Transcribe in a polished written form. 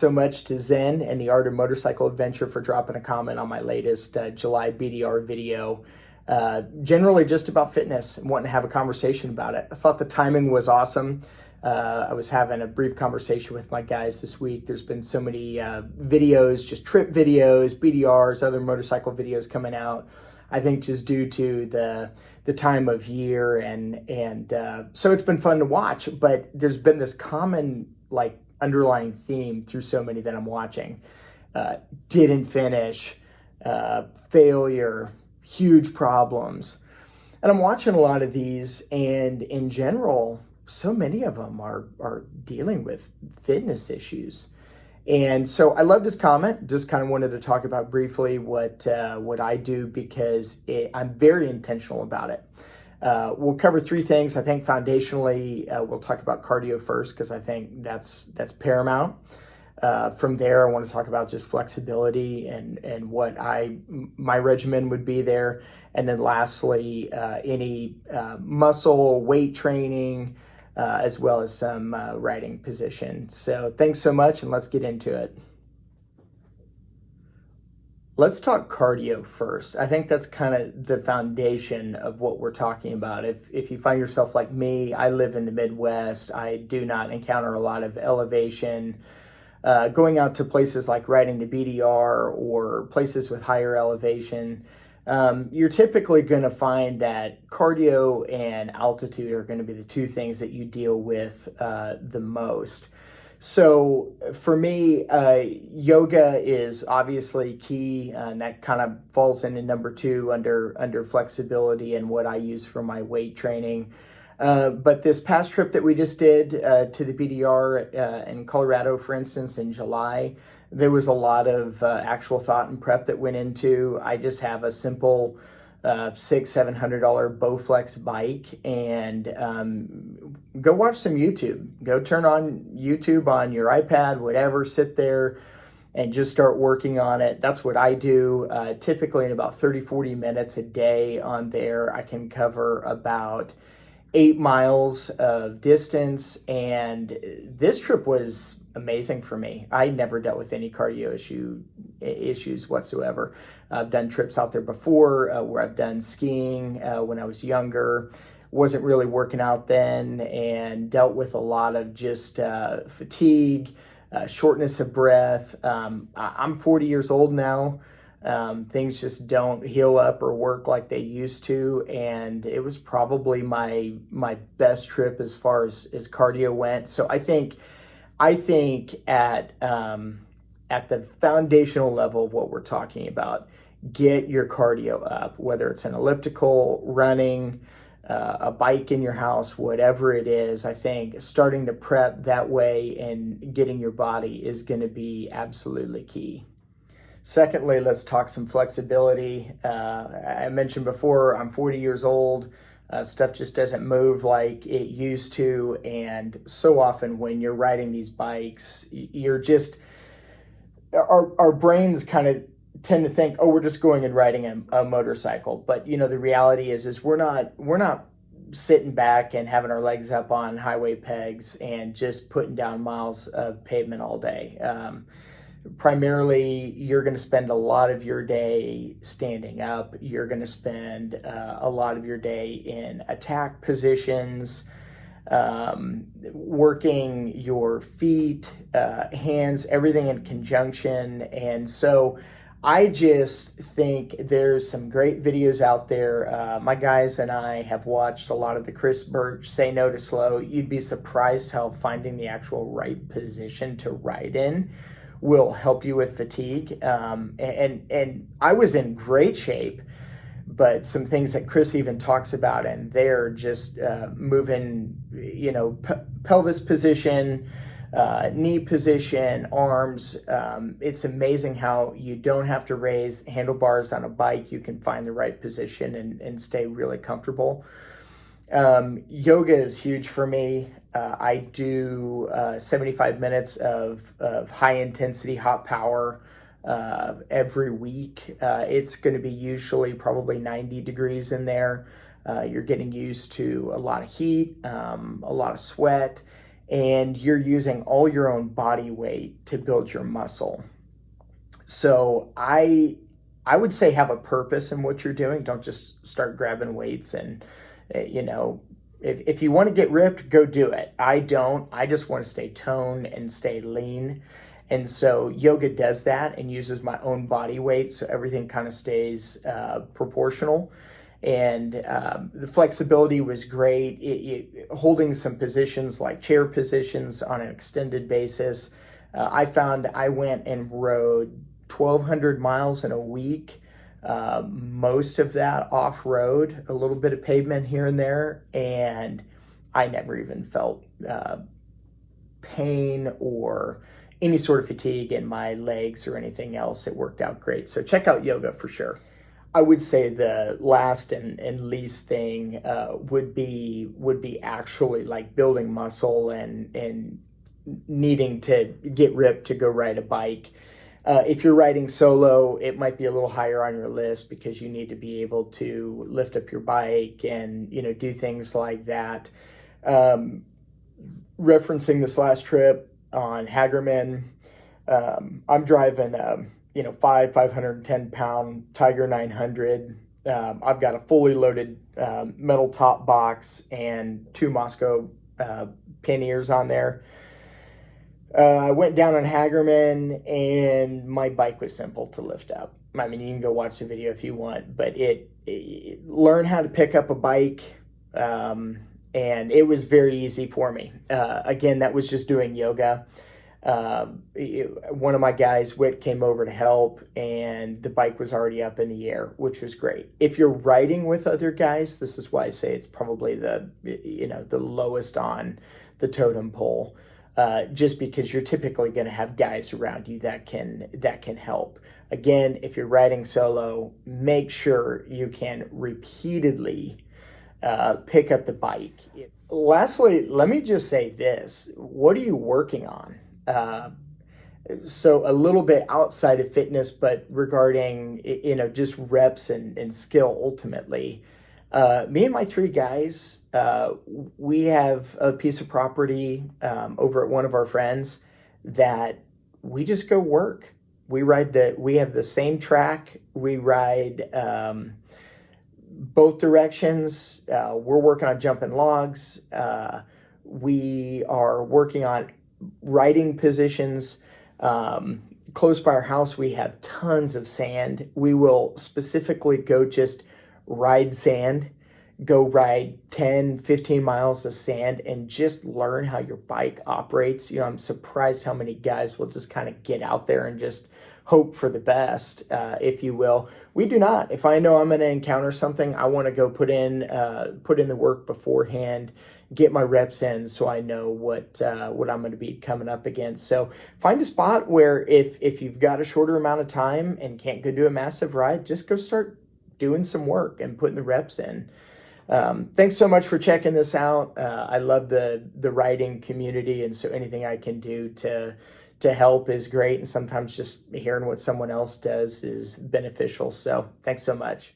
so much to Zen and the Art of Motorcycle Adventure for dropping a comment on my latest July BDR video. Generally just about fitness and wanting to have a conversation about it. I thought the timing was awesome. I was having a brief conversation with my guys this week. There's been so many videos, just trip videos, BDRs, other motorcycle videos coming out. I think just due to the time of year and so it's been fun to watch. But there's been this common underlying theme through so many that I'm watching. Didn't finish, failure, huge problems. And I'm watching a lot of these, and in general, so many of them are dealing with fitness issues. And so I loved his comment. Just kind of wanted to talk about briefly what I do, because I'm very intentional about it. We'll cover three things. I think foundationally, we'll talk about cardio first, because I think that's paramount. From there, I want to talk about just flexibility and what my regimen would be there. And then lastly, any muscle, weight training, as well as some riding position. So thanks so much, and let's get into it. Let's talk cardio first. I think that's kind of the foundation of what we're talking about. If you find yourself like me, I live in the Midwest. I do not encounter a lot of elevation. Going out to places like riding the BDR or places with higher elevation, you're typically going to find that cardio and altitude are going to be the two things that you deal with the most. So for me, yoga is obviously key, and that kind of falls into number two under flexibility and what I use for my weight training. But this past trip that we just did to the BDR in Colorado, for instance, in July, there was a lot of actual thought and prep that went into. I just have a simple $600-700 Bowflex bike, and go watch some YouTube. Go turn on YouTube on your iPad, whatever, sit there and just start working on it. That's what I do. Typically in about 30-40 minutes a day on there, I can cover about 8 miles of distance, and this trip was amazing for me. I never dealt with any cardio issues whatsoever. I've done trips out there before where I've done skiing when I was younger. Wasn't really working out then, and dealt with a lot of just fatigue, shortness of breath. I'm 40 years old now. Things just don't heal up or work like they used to, and it was probably my best trip as far as cardio went. So I think at the foundational level of what we're talking about, get your cardio up, whether it's an elliptical, running, a bike in your house, whatever it is. I think starting to prep that way and getting your body is going to be absolutely key. Secondly, let's talk some flexibility. I mentioned before, I'm 40 years old. Stuff just doesn't move like it used to. And so often when you're riding these bikes, you're just, our brains kind of tend to think, oh, we're just going and riding a motorcycle. But the reality is we're not sitting back and having our legs up on highway pegs and just putting down miles of pavement all day. Primarily, you're going to spend a lot of your day standing up. You're going to spend a lot of your day in attack positions, working your feet, hands, everything in conjunction. And so I just think there's some great videos out there. My guys and I have watched a lot of the Chris Birch Say No to Slow. You'd be surprised how finding the actual right position to ride in will help you with fatigue. And I was in great shape, but some things that Chris even talks about, and they're just moving, pelvis position, knee position, arms. It's amazing how you don't have to raise handlebars on a bike. You can find the right position and stay really comfortable. Yoga is huge for me. I do 75 minutes of high intensity, hot power every week. It's going to be usually probably 90 degrees in there. You're getting used to a lot of heat, a lot of sweat, and you're using all your own body weight to build your muscle. So I would say have a purpose in what you're doing. Don't just start grabbing weights and you know, if you want to get ripped, go do it. I don't. I just want to stay toned and stay lean. And so yoga does that and uses my own body weight, so everything kind of stays proportional. And the flexibility was great. Holding some positions like chair positions on an extended basis. I found I went and rode 1,200 miles in a week. Most of that off road, a little bit of pavement here and there, and I never even felt pain or any sort of fatigue in my legs or anything else. It worked out great. So check out yoga for sure. I would say the last and least thing would be actually like building muscle and needing to get ripped to go ride a bike. If you're riding solo, it might be a little higher on your list because you need to be able to lift up your bike and, do things like that. Referencing this last trip on Hagerman, I'm driving, 510 pound Tiger 900. I've got a fully loaded metal top box and 2 Moscow pin ears on there. I went down on Hagerman and my bike was simple to lift up. I mean, you can go watch the video if you want, but learn how to pick up a bike, and it was very easy for me. Again, that was just doing yoga. One of my guys, Whit, came over to help, and the bike was already up in the air, which was great. If you're riding with other guys, this is why I say it's probably the lowest on the totem pole. Just because you're typically going to have guys around you that can help. Again, if you're riding solo, make sure you can repeatedly pick up the bike. Lastly, let me just say this. What are you working on? So a little bit outside of fitness, but regarding, just reps and skill ultimately. Me and my 3 guys, we have a piece of property over at one of our friends that we just go work. We have the same track. We ride both directions. We're working on jumping logs. We are working on riding positions. Close by our house, we have tons of sand. We will specifically go just ride sand, go ride 10, 15 miles of sand and just learn how your bike operates. I'm surprised how many guys will just kind of get out there and just hope for the best, if you will. We do not. If I know I'm going to encounter something, I want to go put in the work beforehand, get my reps in so I know what I'm going to be coming up against. So find a spot where if you've got a shorter amount of time and can't go do a massive ride, just go start doing some work and putting the reps in. Thanks so much for checking this out. I love the riding community, and so anything I can do to help is great. And sometimes just hearing what someone else does is beneficial. So thanks so much.